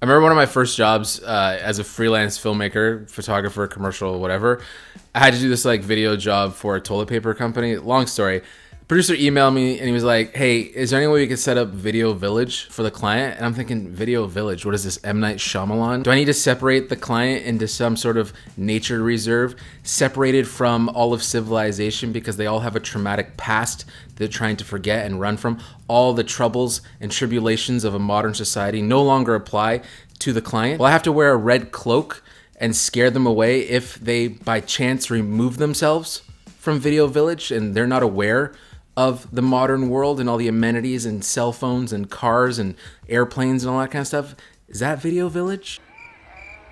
I remember one of my first jobs as a freelance filmmaker, photographer, commercial, whatever. I had to do this like video job for a toilet paper company. Long story. Producer emailed me and he was like, hey, is there any way we could set up Video Village for the client? And I'm thinking, Video Village, what is this, M. Night Shyamalan? Do I need to separate the client into some sort of nature reserve, separated from all of civilization because they all have a traumatic past they're trying to forget and run from? All the troubles and tribulations of a modern society no longer apply to the client. Well, I have to wear a red cloak and scare them away if they by chance remove themselves from Video Village and they're not aware of the modern world and all the amenities and cell phones and cars and airplanes and all that kind of stuff. Is that Video Village?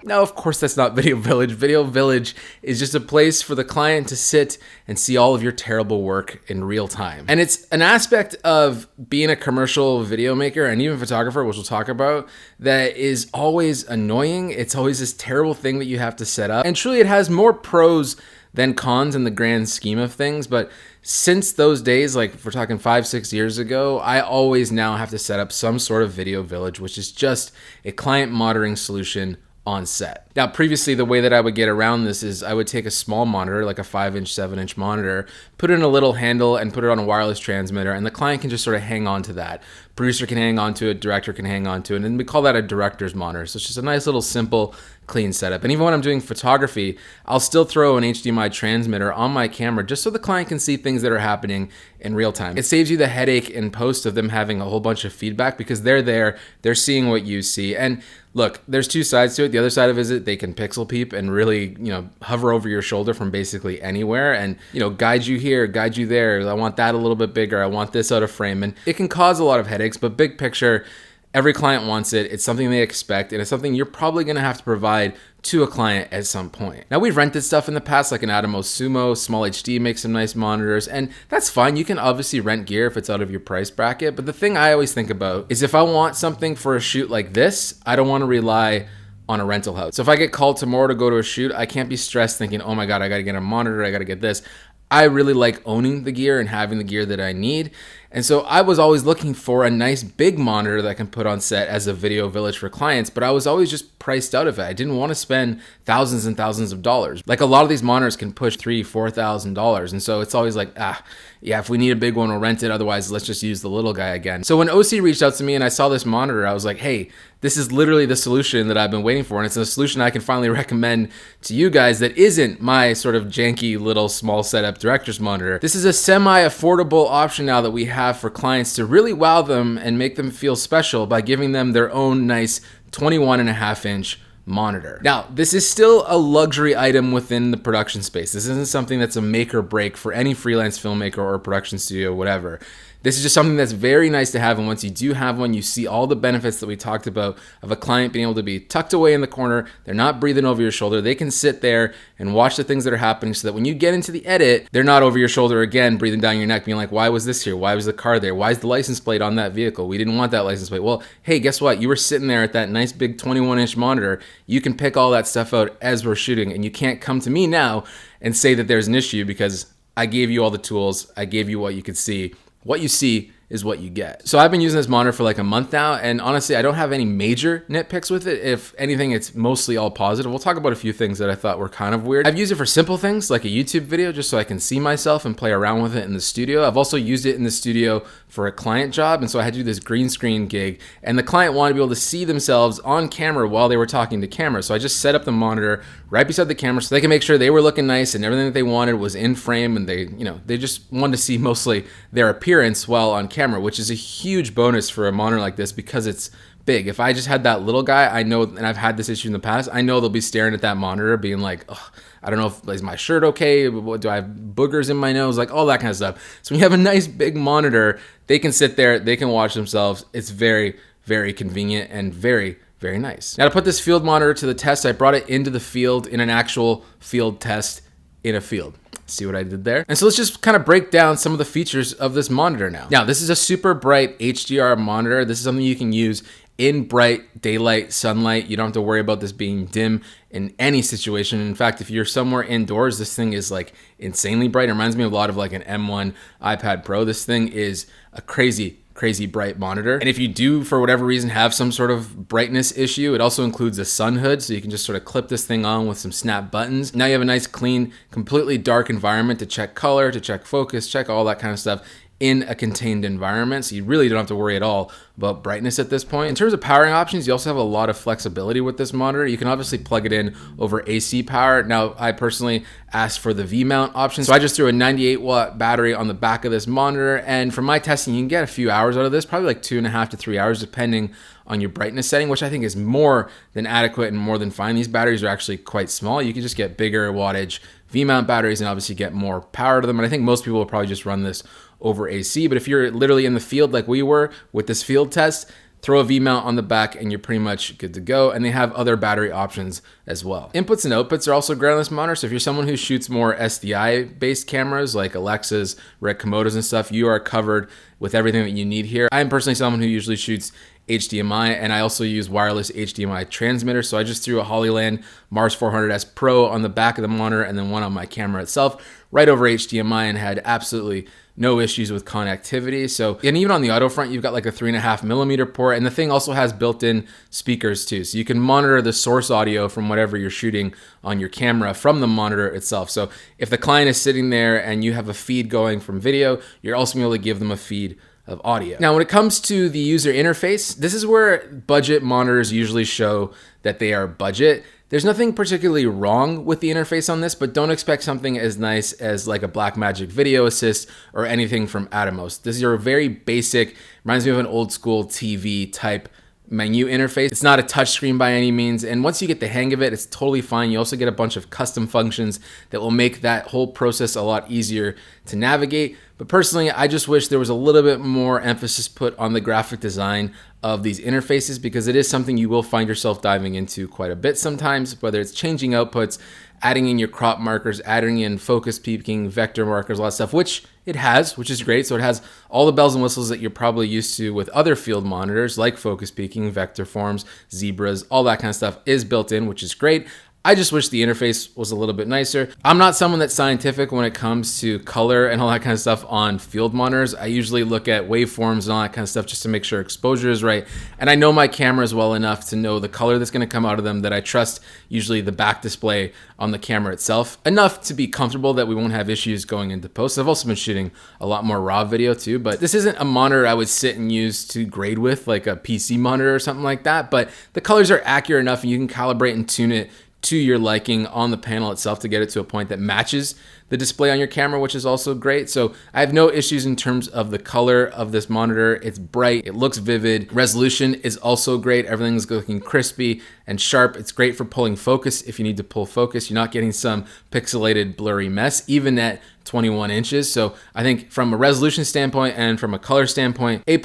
No, of course that's not Video Village. Video Village is just a place for the client to sit and see all of your terrible work in real time. And it's an aspect of being a commercial video maker and even photographer, which we'll talk about, that is always annoying. It's always this terrible thing that you have to set up. And truly it has more pros than cons in the grand scheme of things. But since those days, like if we're talking 5-6 years ago, I always now have to set up some sort of Video Village, which is just a client monitoring solution on set. Now, previously, the way that I would get around this is I would take a small monitor, like a 5-inch, 7-inch monitor, put it in a little handle and put it on a wireless transmitter, and the client can just sort of hang on to that. Producer can hang on to it, director can hang on to it, and we call that a director's monitor. So it's just a nice little simple, clean setup. And even when I'm doing photography, I'll still throw an HDMI transmitter on my camera just so the client can see things that are happening in real time. It saves you the headache in post of them having a whole bunch of feedback because they're there, they're seeing what you see. And look, there's two sides to it. The other side of it is they can pixel peep and really, hover over your shoulder from basically anywhere and, guide you here, guide you there. I want that a little bit bigger. I want this out of frame. And it can cause a lot of headaches, but big picture, every client wants it. It's something they expect, and it's something you're probably going to have to provide to a client at some point. Now, we've rented stuff in the past, like an Atomos Sumo, SmallHD makes some nice monitors, and that's fine. You can obviously rent gear if it's out of your price bracket, but the thing I always think about is if I want something for a shoot like this, I don't want to rely on a rental house. So if I get called tomorrow to go to a shoot, I can't be stressed thinking, oh my God, I got to get a monitor, I got to get this. I really like owning the gear and having the gear that I need. And so I was always looking for a nice big monitor that I can put on set as a Video Village for clients, but I was always just priced out of it. I didn't want to spend thousands and thousands of dollars. Like a lot of these monitors can push $3,000-$4,000. And so it's always like, yeah, if we need a big one, we'll rent it. Otherwise, let's just use the little guy again. So when OSEE reached out to me and I saw this monitor, I was like, hey, this is literally the solution that I've been waiting for. And it's a solution I can finally recommend to you guys that isn't my sort of janky little small setup director's monitor. This is a semi-affordable option now that we have for clients to really wow them and make them feel special by giving them their own nice 21.5-inch monitor. Now, this is still a luxury item within the production space. This isn't something that's a make or break for any freelance filmmaker or production studio, whatever. This is just something that's very nice to have, and once you do have one, you see all the benefits that we talked about of a client being able to be tucked away in the corner. They're not breathing over your shoulder. They can sit there and watch the things that are happening so that when you get into the edit, they're not over your shoulder again, breathing down your neck, being like, why was this here? Why was the car there? Why is the license plate on that vehicle? We didn't want that license plate. Well, hey, guess what? You were sitting there at that nice big 21-inch monitor. You can pick all that stuff out as we're shooting, and you can't come to me now and say that there's an issue because I gave you all the tools. I gave you what you could see. What you see is what you get. So I've been using this monitor for like a month now, and honestly, I don't have any major nitpicks with it. If anything, it's mostly all positive. We'll talk about a few things that I thought were kind of weird. I've used it for simple things like a YouTube video just so I can see myself and play around with it in the studio. I've also used it in the studio for a client job, and so I had to do this green screen gig, and the client wanted to be able to see themselves on camera while they were talking to camera. So I just set up the monitor right beside the camera so they can make sure they were looking nice and everything that they wanted was in frame, and they just wanted to see mostly their appearance while on camera, which is a huge bonus for a monitor like this because it's big. If I just had that little guy, I know, and I've had this issue in the past, I know they'll be staring at that monitor being like, oh, I don't know if is my shirt okay? Do I have boogers in my nose? Like all that kind of stuff. So when you have a nice big monitor, they can sit there, they can watch themselves. It's very, very convenient and very, very nice. Now to put this field monitor to the test, I brought it into the field in an actual field test in a field. See what I did there? And so let's just kind of break down some of the features of this monitor now. Now, this is a super bright HDR monitor. This is something you can use in bright daylight, sunlight. You don't have to worry about this being dim in any situation. In fact, if you're somewhere indoors, this thing is like insanely bright. It reminds me a lot of like an M1 iPad Pro. This thing is a crazy crazy bright monitor. And if you do, for whatever reason, have some sort of brightness issue, it also includes a sun hood, so you can just sort of clip this thing on with some snap buttons. Now you have a nice, clean, completely dark environment to check color, to check focus, check all that kind of stuff in a contained environment, so you really don't have to worry at all about brightness at this point. In terms of powering options, you also have a lot of flexibility with this monitor. You can obviously plug it in over AC power. Now, I personally asked for the V-mount option, so I just threw a 98 watt battery on the back of this monitor, and from my testing, you can get a few hours out of this, probably like 2.5 to 3 hours, depending on your brightness setting, which I think is more than adequate and more than fine. These batteries are actually quite small. You can just get bigger wattage V-mount batteries and obviously get more power to them, and I think most people will probably just run this over AC. But if you're literally in the field like we were with this field test, throw a V-mount on the back and you're pretty much good to go. And they have other battery options as well. Inputs and outputs are also great on this monitor. So if you're someone who shoots more SDI based cameras like Alexas, Red Komodos and stuff, you are covered with everything that you need here. I'm personally someone who usually shoots HDMI, and I also use wireless HDMI transmitter. So I just threw a Hollyland Mars 400S Pro on the back of the monitor and then one on my camera itself right over HDMI, and had absolutely no issues with connectivity. So, and even on the auto front, you've got like a 3.5mm port, and the thing also has built-in speakers too. So you can monitor the source audio from whatever you're shooting on your camera from the monitor itself. So if the client is sitting there and you have a feed going from video, you're also able to give them a feed of audio. Now, when it comes to the user interface, this is where budget monitors usually show that they are budget. There's nothing particularly wrong with the interface on this, but don't expect something as nice as like a Blackmagic Video Assist or anything from Atomos. This is your very basic, reminds me of an old school TV type menu interface. It's not a touchscreen by any means, and once you get the hang of it, it's totally fine. You also get a bunch of custom functions that will make that whole process a lot easier to navigate. But personally, I just wish there was a little bit more emphasis put on the graphic design of these interfaces, because it is something you will find yourself diving into quite a bit sometimes, whether it's changing outputs, adding in your crop markers, adding in focus peaking, vector markers, all that stuff, which it has, which is great. So it has all the bells and whistles that you're probably used to with other field monitors, like focus peaking, vector forms, zebras, all that kind of stuff is built in, which is great. I just wish the interface was a little bit nicer. I'm not someone that's scientific when it comes to color and all that kind of stuff on field monitors. I usually look at waveforms and all that kind of stuff just to make sure exposure is right. And I know my cameras well enough to know the color that's gonna come out of them, that I trust usually the back display on the camera itself enough to be comfortable that we won't have issues going into post. I've also been shooting a lot more raw video too, but this isn't a monitor I would sit and use to grade with, like a PC monitor or something like that. But the colors are accurate enough and you can calibrate and tune it to your liking on the panel itself to get it to a point that matches the display on your camera, which is also great. So I have no issues in terms of the color of this monitor. It's bright, it looks vivid. Resolution is also great. Everything's looking crispy and sharp. It's great for pulling focus if you need to pull focus. You're not getting some pixelated blurry mess, even at 21 inches. So I think from a resolution standpoint and from a color standpoint, A+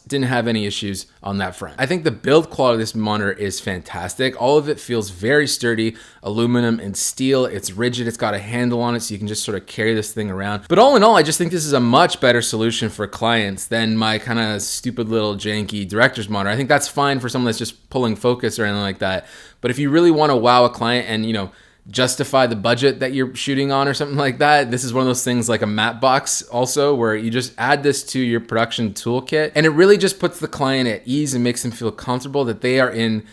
didn't have any issues on that front. I think the build quality of this monitor is fantastic. All of it feels very sturdy, aluminum and steel. It's rigid, it's got a handle on it, so you can just sort of carry this thing around. But all in all, I just think this is a much better solution for clients than my kind of stupid little janky director's monitor. I think that's fine for someone that's just pulling focus or anything like that. But if you really want to wow a client and, you know, justify the budget that you're shooting on or something like that, this is one of those things like a matte box also, where you just add this to your production toolkit and it really just puts the client at ease and makes them feel comfortable that they are in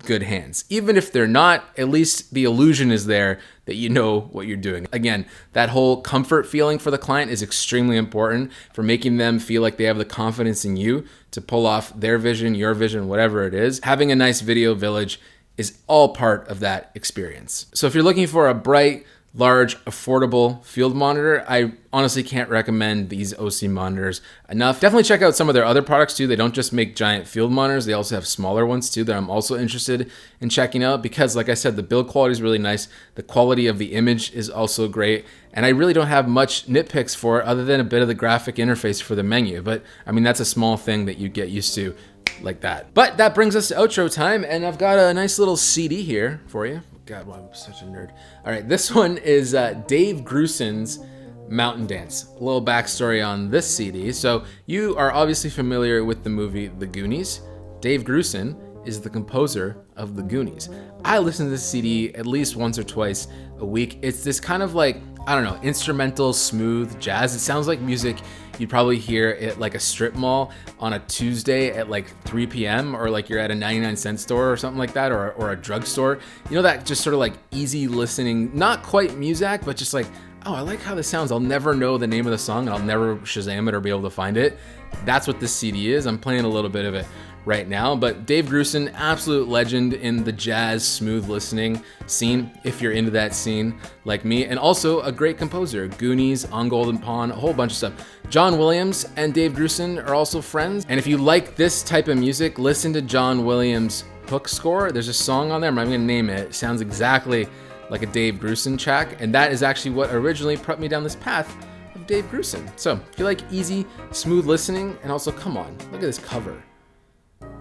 good hands. Even if they're not, at least the illusion is there that you know what you're doing. Again, that whole comfort feeling for the client is extremely important for making them feel like they have the confidence in you to pull off their vision, your vision, whatever it is. Having a nice video village is all part of that experience. So if you're looking for a bright, large, affordable field monitor, I honestly can't recommend these OSEE monitors enough. Definitely check out some of their other products too. They don't just make giant field monitors, they also have smaller ones too that I'm also interested in checking out, because like I said, the build quality is really nice. The quality of the image is also great. And I really don't have much nitpicks for it other than a bit of the graphic interface for the menu. But I mean, that's a small thing that you get used to like that. But that brings us to outro time, and I've got a nice little CD here for you. God, why I'm such a nerd. All right, this one is Dave Grusin's Mountain Dance. A little backstory on this CD. So you are obviously familiar with the movie The Goonies. Dave Grusin is the composer of The Goonies. I listen to this CD at least once or twice a week. It's this kind of like I don't know, instrumental, smooth jazz. It sounds like music you'd probably hear at like a strip mall on a Tuesday at like 3 p.m. or like you're at a 99-cent store or something like that, or a drugstore. You know, that just sort of like easy listening, not quite music, but just like, oh, I like how this sounds. I'll never know the name of the song and I'll never Shazam it or be able to find it. That's what this CD is. I'm playing a little bit of it right now, but Dave Grusin, absolute legend in the jazz smooth listening scene, if you're into that scene like me, and also a great composer. Goonies, On Golden Pond, a whole bunch of stuff. John Williams and Dave Grusin are also friends, and if you like this type of music, listen to John Williams' hook score. There's a song on there, I'm not even gonna name it. It sounds exactly like a Dave Grusin track, and that is actually what originally put me down this path of Dave Grusin. So if you like easy, smooth listening, and also, come on, look at this cover.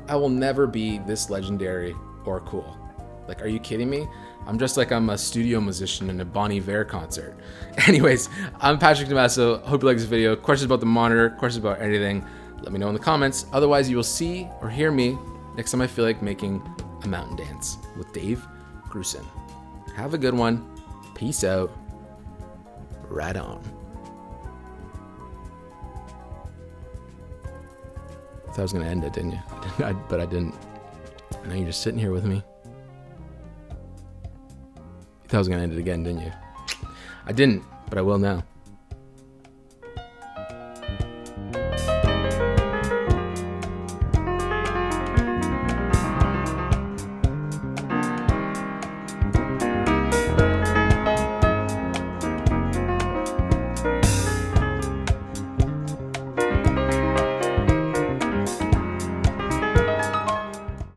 I will never be this legendary or cool. Like, are you kidding me? I'm just like I'm a studio musician in a Bon Iver concert. Anyways, I'm Patrick Damaso. Hope you like this video. Questions about the monitor, questions about anything, let me know in the comments. Otherwise, you will see or hear me next time I feel like making a mountain dance with Dave Grusin. Have a good one. Peace out. Right on. I thought I was gonna end it, didn't you? But I didn't. Now you're just sitting here with me. You thought I was gonna end it again, didn't you? I didn't, but I will now.